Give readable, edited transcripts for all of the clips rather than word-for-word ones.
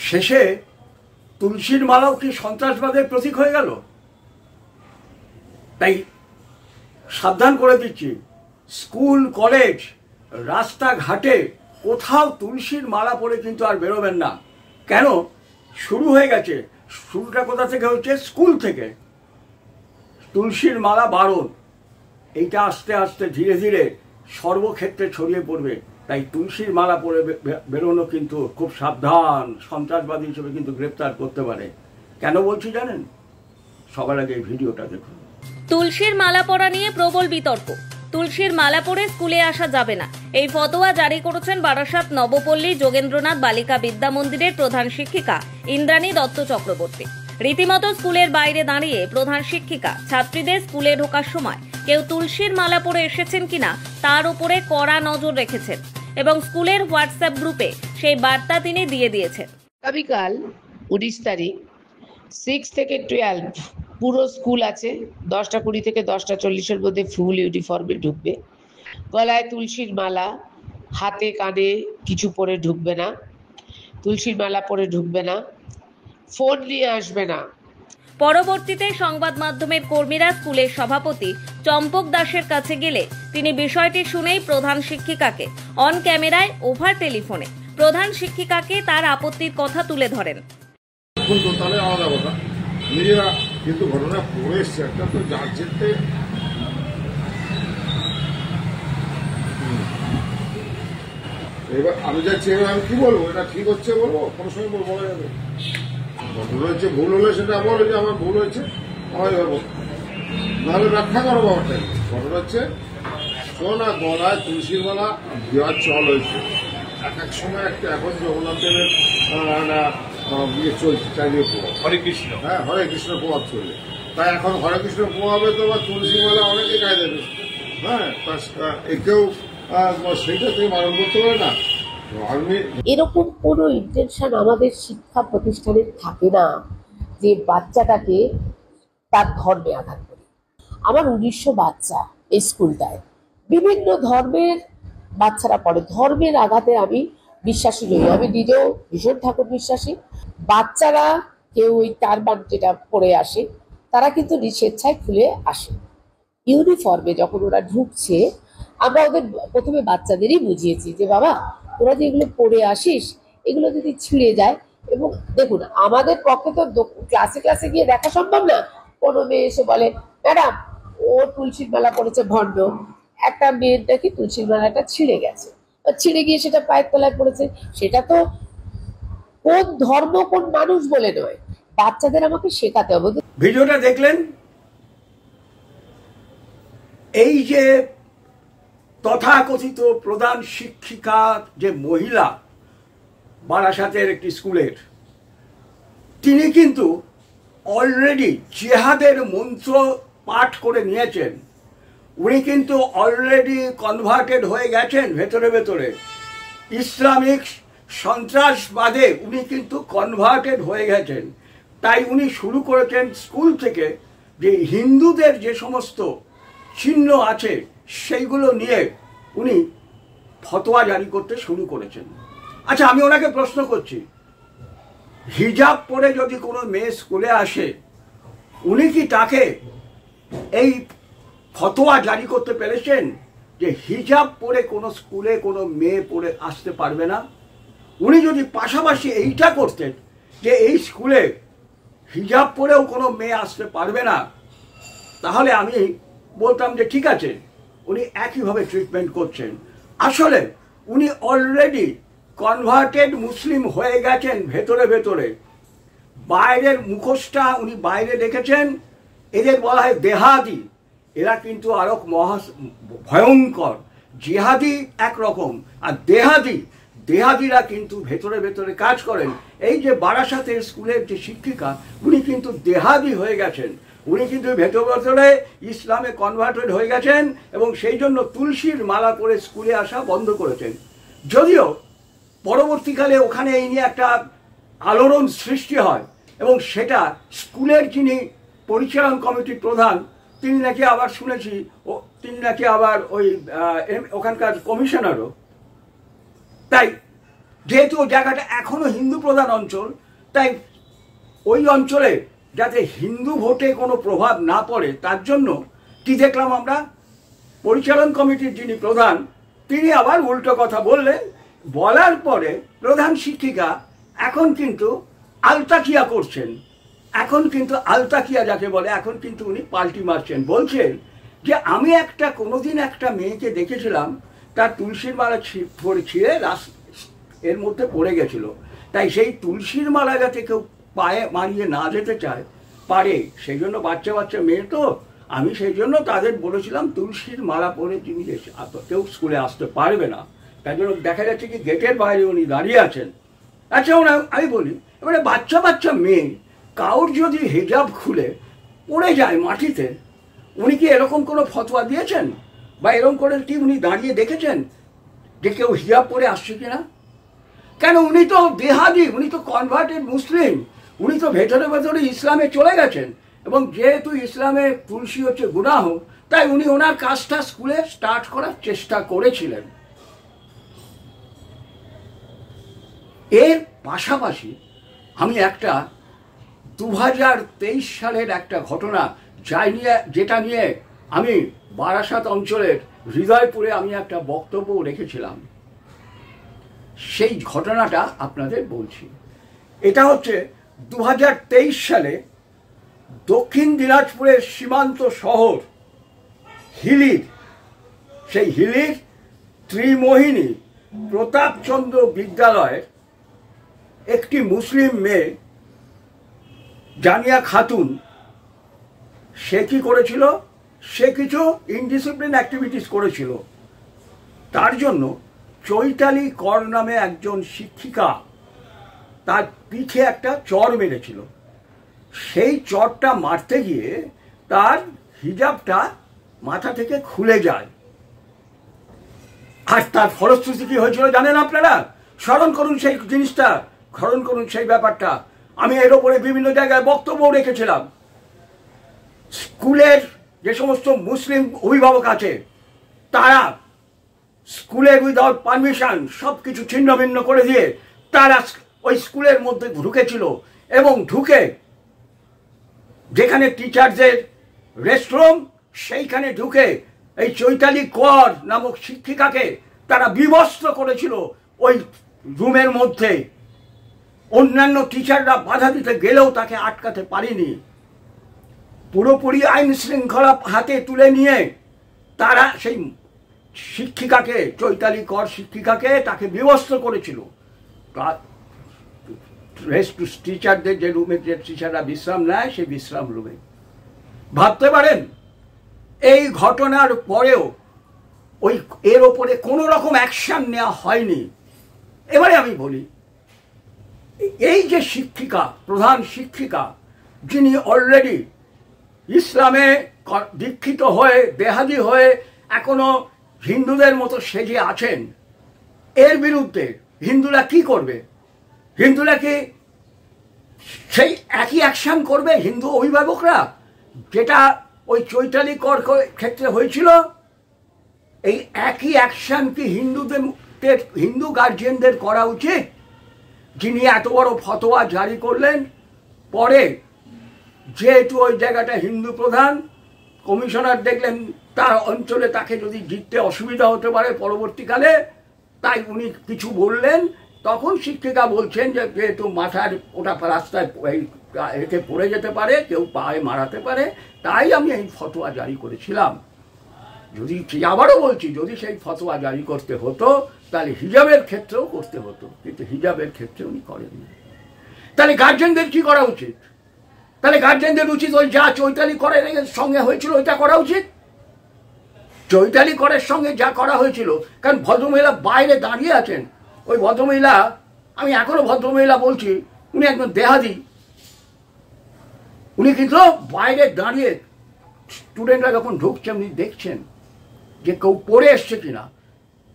শেষে তুলসীর মালাও কি সন্ত্রাসবাদের প্রতীক হয়ে গেল? তাই সাবধান করে দিচ্ছি, স্কুল কলেজ রাস্তাঘাটে কোথাও তুলসীর মালা পরে কিন্তু আর বেরোবেন না। কেন? শুরু হয়ে গেছে। শুরুটা কোথা থেকে হচ্ছে? স্কুল থেকে। তুলসীর মালা বারণ, এইটা আস্তে আস্তে ধীরে ধীরে সর্বক্ষেত্রে ছড়িয়ে পড়বে। তাই তুলসীর মালা পরে বেরোনো কিন্তু খুব সাবধান, সন্ত্রাসবাদী হিসেবে কিন্তু গ্রেপ্তার করতে পারে। কেন বলছি জানেন? সবার আগে এই ভিডিওটা দেখুন। তুলসীর মালা পরা নিয়ে প্রবল বিতর্ক। তুলসীর মালা পরে স্কুলে আসা যাবে না, এই ফতোয়া জারি করেছেন বারাসাত নবপল্লী যোগেন্দ্রনাথ বালিকা বিদ্যা মন্দিরের প্রধান শিক্ষিকা ইন্দ্রাণী দত্ত চক্রবর্তী। রীতিমতো স্কুলের বাইরে দাঁড়িয়ে প্রধান শিক্ষিকা ছাত্রীদের স্কুলে ঢোকার সময় কেউ তুলসীর মালা পরে এসেছেন কিনা তার উপরে কড়া নজর রেখেছেন এবং স্কুলের হোয়াটসঅ্যাপ গ্রুপে সেই বার্তা তিনি দিয়ে দিয়েছেন। আগামীকাল 19 তারিখ 6 থেকে 12 পুরো স্কুল আছে। 10টা 20 থেকে 10টা 40-এর মধ্যে ফুল ইউনিফর্মে ঢুকবে। গলায় তুলসীর মালা, হাতে কানে কিছু পরে ঢুকবে না, তুলসীর মালা পরে ঢুকবে না, ফোন নিয়ে আসবে না। পরবর্তীতে সংবাদ মাধ্যমের কর্মীরা স্কুলের সভাপতি চম্পক দাসের কাছে গেলে তিনি বিষয়টি শুনেই প্রধান শিক্ষিকাকে অন ক্যামেরায় ওভার টেলিফোনে প্রধান শিক্ষিকাকে তার আপত্তির কথা তুলে ধরেন। নিজেরা কিন্তু ঘটনা পড়ে এসছে, একটা তো যার যেতে এবার আমি যাচ্ছি, এবার আমি কি বলবো? এটা ঠিক হচ্ছে বলবো? কোনো সময় বলা যাবে ঘটনা হচ্ছে, ভুল হলে সেটা বলো যে আমার ভুল হয়েছে, আমি ভাবো নাহলে ব্যাখ্যা করো ব্যাপারটা। ঘটনা হচ্ছে শোনা গলায় তুলসীর মালা দেওয়ার চল হয়েছে এক এক সময়। একটা এখন জগন্নাথ দেবের ইয়ে চলছে চারিদিকে প্রভাব, হরে কৃষ্ণ, হ্যাঁ হরে কৃষ্ণ প্রভাব চলছে। তাই এখন হরে কৃষ্ণ প্রভাবে তো বা তুলসী মালা অনেকে গায়ে দেবে, হ্যাঁ কেউ সেইটা তুমি বারণ করতে পারে না। এরকম কোনো ইন্টেনশন আমাদের শিক্ষা প্রতিষ্ঠানে থাকে না যে বাচ্চাটাকে তার ধর্মে আঘাত করি। আমার 1900 বাচ্চা এই স্কুলটায়, বিভিন্ন ধর্মের বাচ্চারা পড়ে। ধর্মের আঘাতে আমি বিশ্বাসী নই, আমি নিজেও ভীষণ ঠাকুর বিশ্বাসী। বাচ্চারা কেউ ওই টারবান যেটা পরে আসে, তারা কিন্তু স্বেচ্ছায় খুলে আসে। ইউনিফর্মে যখন ওরা ঢুকছে, আমরা ওদের প্রথমে বাচ্চাদেরই বুঝিয়েছি যে বাবা তোরা যে এগুলো পরে আসিস, এগুলো যদি ছিঁড়ে যায়। এবং দেখুন, আমাদের পক্ষে তো ক্লাসে ক্লাসে গিয়ে দেখা সম্ভব না। কোনো মেয়ে এসে বলে ম্যাডাম ও তুলসীর মালা পরেছে ভণ্ড, একটা মেয়ের নাকি তুলসীর মালাটা ছিঁড়ে গেছে, ছিঁড়ে গিয়ে সেটা পায়ের তলায় পড়েছে। সেটা তো কোন ধর্ম কোন মানুষ বলে নয়, বাচ্চাদের আমাকে শেখাতে হবে। ভিডিওটা দেখলেন, এই যে তথাকথিত প্রধান শিক্ষিকা যে মহিলা বারাসাতের একটি স্কুলের, তিনি কিন্তু অলরেডি জিহাদের মন্ত্র পাঠ করে নিয়েছেন। উনি কিন্তু অলরেডি কনভার্টেড হয়ে গেছেন ভেতরে ভেতরে। ইসলামিক সন্ত্রাসবাদে উনি কিন্তু কনভার্টেড হয়ে গেছেন। তাই উনি শুরু করেছেন স্কুল থেকে যে হিন্দুদের যে সমস্ত চিহ্ন আছে সেইগুলো নিয়ে উনি ফতোয়া জারি করতে শুরু করেছেন। আচ্ছা, আমি ওনাকে প্রশ্ন করছি, হিজাব পরে যদি কোনো মেয়ে স্কুলে আসে, উনি কি তাকে এই ফতোয়া জারি করতে পেরেছেন যে হিজাব পরে কোনো স্কুলে কোনো মেয়ে পড়ে আসতে পারবে না? উনি যদি পাশাপাশি এইটা করতেন যে এই স্কুলে হিজাব পরেও কোনো মেয়ে আসতে পারবে না, তাহলে আমি বলতাম যে ঠিক আছে, উনি একইভাবে ট্রিটমেন্ট করছেন। আসলে উনি অলরেডি কনভার্টেড মুসলিম হয়ে গেছেন ভেতরে ভেতরে। বাইরের মুখোশটা উনি বাইরে রেখেছেন। এদের বলা হয় দেহাদি। এরা কিন্তু আরো ভয়ঙ্কর। জিহাদি একরকম, আর দেহাদিরা কিন্তু ভেতরে ভেতরে কাজ করেন। এই যে বারাসাতের স্কুলের যে শিক্ষিকা, উনি কিন্তু দেহাদি হয়ে গেছেন। উনি কিন্তু ভেতরে ভেতরে ইসলামে কনভার্টেড হয়ে গেছেন এবং সেই জন্য তুলসীর মালা করে স্কুলে আসা বন্ধ করেছেন। যদিও পরবর্তীকালে ওখানে এই নিয়ে একটা আলোড়ন সৃষ্টি হয় এবং সেটা স্কুলের যিনি পরিচালন কমিটির প্রধান, তিনি নাকি আবার শুনেছি তিনি নাকি আবার ওই ওখানকার কমিশনারও। তাই যেহেতু ওই জায়গাটা এখনো হিন্দু প্রধান অঞ্চল, তাই ওই অঞ্চলে যাতে হিন্দু ভোটে কোনো প্রভাব না পড়ে তার জন্য কি দেখলাম আমরা, পরিচালন কমিটির যিনি প্রধান তিনি আবার উল্টো কথা বললেন। বলার পরে প্রধান শিক্ষিকা এখন কিন্তু আলতাকিয়া করছেন, এখন কিন্তু আলতাকিয়া যাকে বলে, এখন কিন্তু উনি পাল্টি মারছেন, বলছেন যে আমি কোনোদিন একটা মেয়েকে দেখেছিলাম তার তুলসীর মালা ছিঁড়ে এর মধ্যে পড়ে গেছিল, তাই সেই তুলসীর মালা যাতে কেউ পায়ে মারিয়ে না যেতে চায় পারে, সেই জন্য বাচ্চা বাচ্চা মেয়ে তো আমি সেই জন্য তাদের বলেছিলাম তুলসীর মালা পরে যিনি কেউ স্কুলে আসতে পারবে না, তাই জন্য দেখা যাচ্ছে কি গেটের বাইরে উনি দাঁড়িয়ে আছেন। আচ্ছা আমি বলি, এবারে বাচ্চা বাচ্চা মেয়ে কাউর যদি হিজাব খুলে পড়ে যায় মাটিতে, উনি কি এরকম কোনো ফতোয়া দিয়েছেন বা এরকম করে কি উনি দাঁড়িয়ে দেখেছেন যে কেউ হিজাব পরে আসছে কিনা? কেন, উনি তো দেহাদি, উনি তো কনভার্টেড মুসলিম, উনি তো ভেতরে ভেতরে ইসলামে চলে গেছেন, এবং যেহেতু ইসলামে তুলসী হচ্ছে গুনাহ, তাই উনি ওনার কাজটা স্কুলে স্টার্ট করার চেষ্টা করেছিলেন। এর পাশাপাশি আমি একটা 2023 সালের একটা ঘটনা যেটা নিয়ে আমি বারাসাত অঞ্চলের হৃদয়পুরে আমি একটা বক্তব্য রেখেছিলাম, সেই ঘটনাটা আপনাদের বলছি। এটা হচ্ছে 2023 সালে দক্ষিণ দিনাজপুরের সীমান্ত শহর সেই হিলির ত্রিমোহিনী প্রতাপচন্দ্র বিদ্যালয়ের একটি মুসলিম মেয়ে জানিয়া খাতুন, সে কি করেছিল, সে কিছু ইনডিসিপ্লিন অ্যাক্টিভিটিস করেছিল, তার জন্য চৈতালি কর নামে একজন শিক্ষিকা তার পিঠে একটা চড় মেরেছিল। সেই চড়টা মারতে গিয়ে তার হিজাবটা মাথা থেকে খুলে যায়, আর তার ফলশ্রুতি কি হয়েছিল জানেন আপনারা? স্মরণ করুন সেই জিনিসটা, স্মরণ করুন সেই ব্যাপারটা। আমি এর ওপরে বিভিন্ন জায়গায় বক্তব্য রেখেছিলাম। স্কুলের যে সমস্ত মুসলিম অভিভাবক আছে তারা স্কুলের উইদাউট পারমিশন সব কিছু ছিন্ন ভিন্ন করে দিয়ে তারা ওই স্কুলের মধ্যে ঢুকেছিল, এবং ঢুকে যেখানে টিচারদের রেস্টরুম সেইখানে ঢুকে এই চৈতালি কর নামক শিক্ষিকাকে তারা বিবস্ত্র করেছিল ওই রুমের মধ্যে। অন্যান্য টিচাররা বাধা দিতে গেলেও তাকে আটকাতে পারেনি। পুরোপুরি আইন শৃঙ্খলা হাতে তুলে নিয়ে তারা সেই শিক্ষিকাকে, চৈতালি কর শিক্ষিকাকে তাকে বিবস্ত্র করেছিল। টিচারদের যে রুমে যে টিচাররা বিশ্রাম নেয় সেই বিশ্রাম রুমে। ভাবতে পারেন এই ঘটনার পরেও এর ওপরে কোনো রকম অ্যাকশন নেওয়া হয়নি। এবারে আমি বলি, এই যে শিক্ষিকা, প্রধান শিক্ষিকা, যিনি অলরেডি ইসলামে দীক্ষিত হয়ে বেহাদি হয়ে এখনো হিন্দুদের মতো সেজে আছেন, এর বিরুদ্ধে হিন্দুরা কি করবে? হিন্দুরা কি সেই একই অ্যাকশন করবে হিন্দু অভিভাবকরা যেটা ওই চৈতালি কর ক্ষেত্রে হয়েছিল? এই একই অ্যাকশন কি হিন্দু গার্জিয়ানদের করা উচিত, যিনি এত বড় ফতোয়া জারি করলেন? পরে যেহেতু ওই জায়গাটা হিন্দু প্রধান, কমিশনার দেখলেন তার অঞ্চলে তাকে যদি জিততে অসুবিধা হতে পারে পরবর্তীকালে, তাই উনি কিছু বললেন। তখন শিক্ষিকা বলছেন যে যেহেতু মাথার ওটা রাস্তায় এতে পড়ে যেতে পারে, কেউ পায়ে মারাতে পারে, তাই আমি এই ফতোয়া জারি করেছিলাম। যদি আবারও বলছি, যদি সেই ফতোয়া জারি করতে হতো তাহলে হিজাবের ক্ষেত্রেও করতে হতো, কিন্তু হিজাবের ক্ষেত্রে উনি করেননি। তাহলে গার্জেনদের কি করা উচিত? তাহলে গার্জেনদের উচিত ওই যা চৈতালি করের সঙ্গে হয়েছিল ওইটা করা উচিত। চৈতালি করের সঙ্গে যা করা হয়েছিল, কারণ ভদ্রমহিলা বাইরে দাঁড়িয়ে আছেন, ওই ভদ্রমহিলা, আমি এখনো ভদ্রমহিলা বলছি, উনি একজন দেহাদি, উনি কিন্তু বাইরে দাঁড়িয়ে স্টুডেন্টরা যখন ঢুকছে উনি দেখছেন যে কেউ পড়ে এসছে কিনা।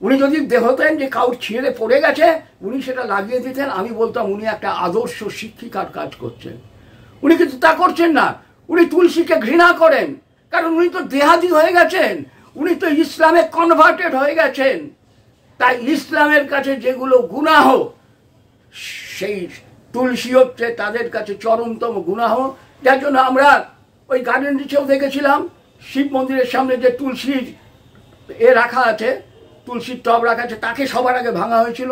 উনি যদি দেখতেন যে কাউর ছিঁড়ে পড়ে গেছে, উনি সেটা লাগিয়ে দিতেন, আমি বলতাম উনি একটা আদর্শ শিক্ষিকার কাজ করছেন। উনি কিন্তু তা করছেন না, উনি তুলসীকে ঘৃণা করেন, কারণ উনি তো দেহাদি হয়ে গেছেন, উনি তো ইসলামে কনভার্টেড হয়ে গেছেন। তাই ইসলামের কাছে যেগুলো গুনাহ সেই তুলসী হচ্ছে তাদের কাছে চরমতম গুনাহ, যার জন্য আমরা ওই গার্ডেন রিচেও দেখেছিলাম শিব মন্দিরের সামনে যে তুলসীর রাখা আছে, তুলসীর টব রাখা আছে, তাকে সবার আগে ভাঙা হয়েছিল।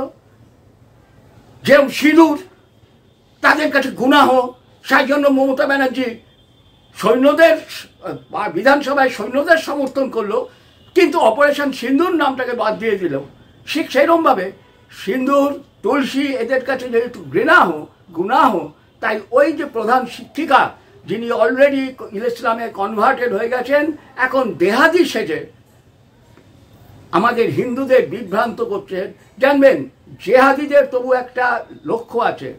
যেমন সিঁদুর তাদের কাছে গুনাহ, সেই জন্য মমতা ব্যানার্জি সৈন্যদের বিধানসভায় সৈন্যদের সমর্থন করলো, কিন্তু অপারেশন সিন্দুর নামটাকে বাদ দিয়ে দিল। ঠিক সেরকমভাবে সিন্দুর, তুলসী এদের কাছে যেহেতু গুনাহ, তাই ওই যে প্রধান শিক্ষিকা যিনি অলরেডি ইসলামে কনভার্টেড হয়ে গেছেন, এখন দেহাদি সেজে আমাদের হিন্দুদের বিভ্রান্ত করছেন। জানবেন জেহাদিদের তবু একটা লক্ষ্য আছে,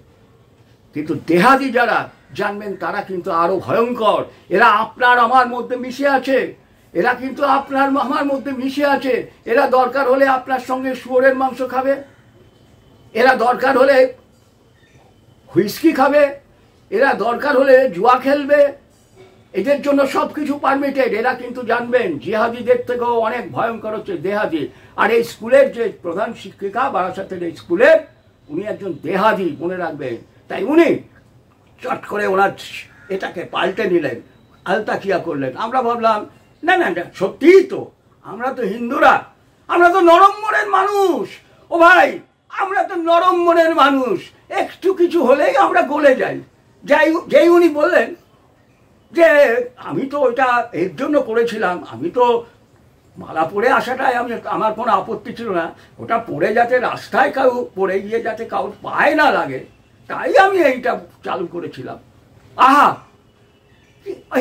কিন্তু দেহাদি যারা জানবেন তারা কিন্তু আরো ভয়ঙ্কর। এরা আপনার আমার মধ্যে মিশে আছে, এরা কিন্তু আপনার আমার মধ্যে মিশে আছে। এরা দরকার হলে আপনার সঙ্গে শুয়োরের মাংস খাবে, এরা দরকার হলে হুইস্কি খাবে, এরা দরকার হলে জুয়া খেলবে, এদের জন্য সবকিছু পারমিটেড। এরা কিন্তু জানবেন জিহাদিদের থেকেও অনেক ভয়ঙ্কর হচ্ছে দেহাদি। আর এই স্কুলের যে প্রধান শিক্ষিকা বারাসাতের এই স্কুলের, উনি একজন দেহাদি, মনে রাখবেন। তাই উনি চট করে ওনার এটাকে পাল্টে নিলেন, আলতাকিয়া করলেন। আমরা ভাবলাম না না না, সত্যিই তো আমরা তো হিন্দুরা, আমরা তো নরম মনের মানুষ। ও ভাই, আমরা তো নরম মনের মানুষ, একটু কিছু হলেই আমরা গলে যাই। যেই উনি বললেন যে আমি তো ওইটা এর জন্য করেছিলাম, আমি তো মালা পরে আসাটাই আমার কোনো আপত্তি ছিল না, ওটা পরে যাতে রাস্তায় কাউ পরে গিয়ে যাতে কারোর পায়ে না লাগে, তাই আমি এইটা চালু করেছিলাম। আহা,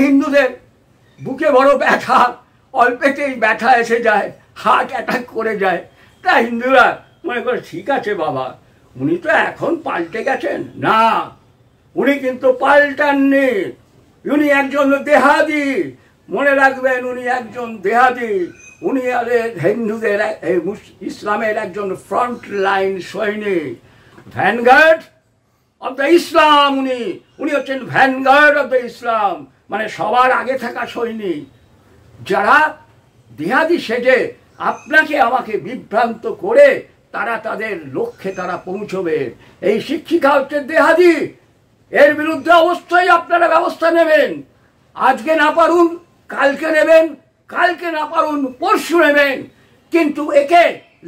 হিন্দুদের বুকে বড় ব্যথা, অল্পেতেই ব্যথা এসে যায়, হার্ট অ্যাটাক করে যায়। তা হিন্দুরা মনে করে ঠিক আছে বাবা, উনি তো এখন পাল্টে গেছেন। না, উনি কিন্তু পাল্টাননি, উনি একজন দেহাদি। মনে রাখবেন, উনি একজন দেহাদি। উনি হিন্দুদের ইসলামের একজন ফ্রন্ট লাইন সৈনিক, ভ্যানগার্ড অফ দ্য ইসলাম। উনি হচ্ছেন ভ্যানগার্ড অফ দ্য ইসলাম, মানে সবার আগে থাকা সৈনিক। যারা দেহাদি সেজে আপনাকে আমাকে বিভ্রান্ত করে তারা তাদের লক্ষ্যে তারা পৌঁছবে। এই শিক্ষিকা হচ্ছে দেহাদি, এর বিরুদ্ধে অবশ্যই আপনারা ব্যবস্থা নেবেন। আজকে না পারুন কালকে নেবেন, কালকে না পারুন পরশু নেবেন, কিন্তু একে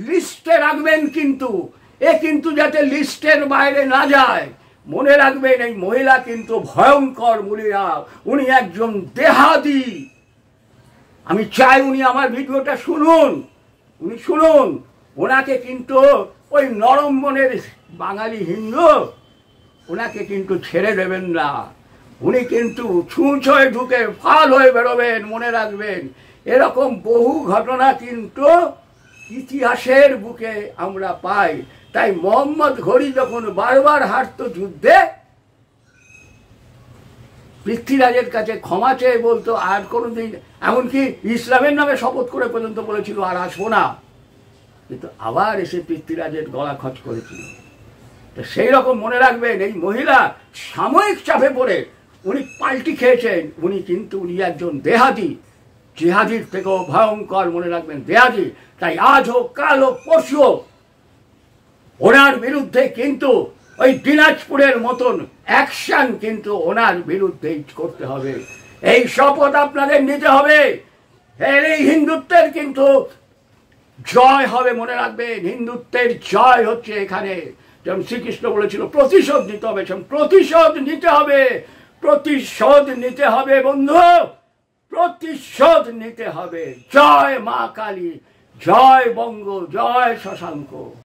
লিস্টে রাখবেন। কিন্তু এ কিন্তু যাতে লিস্টের বাইরে না যায়। মনে রাখবেন, এই মহিলা কিন্তু ভয়ঙ্কর মহিলা, উনি একজন দেহাদি। আমি চাই উনি আমার ভিডিওটা শুনুন, উনি শুনুন। ওনাকে কিন্তু ওই নরম মনের বাঙালি হিন্দু ওনাকে কিন্তু ছেড়ে দেবেন না। উনি কিন্তু ছুঁচ হয়ে ঢুকে ফাল হয়ে বেরোবেন। মনে রাখবেন, এরকম বহু ঘটনা কিন্তু ইতিহাসের বুকে আমরা পাই। তাই মোহাম্মদ ঘড়ি যখন বারবার হারতো যুদ্ধে, পৃথ্বীরাজের কাছে ক্ষমা চেয়ে বলতো আর কোনোদিন, এমনকি ইসলামের নামে শপথ করে পর্যন্ত বলেছিল আর আসবো না, কিন্তু আবার এসে পৃথ্বীরাজের গলা খচ করেছিল। তো সেই রকম মনে রাখবেন, এই মহিলা সাময়িক চাপে পড়ে উনি পাল্টি খেয়েছেন। উনি একজন দেহাদি, জিহাদির থেকেও ভয়ঙ্কর। মনে রাখবেন, দেহাদি। তাই আজ হোক, কাল হোক, পরশু হোক, ওনার বিরুদ্ধে কিন্তু ওই দিনাজপুরের মতন অ্যাকশন কিন্তু ওনার বিরুদ্ধেই করতে হবে। এই শপথ আপনাদের নিতে হবে। এই হিন্দুত্বের কিন্তু জয় হবে। মনে রাখবেন, হিন্দুত্বের জয় হচ্ছে এখানে। যেমন শ্রীকৃষ্ণ বলেছিল প্রতিশোধ নিতে হবে, প্রতিশোধ নিতে হবে, প্রতিশোধ নিতে হবে বন্ধু, প্রতিশোধ নিতে হবে। জয় মা কালী, জয় বঙ্গ, জয় শশাঙ্ক।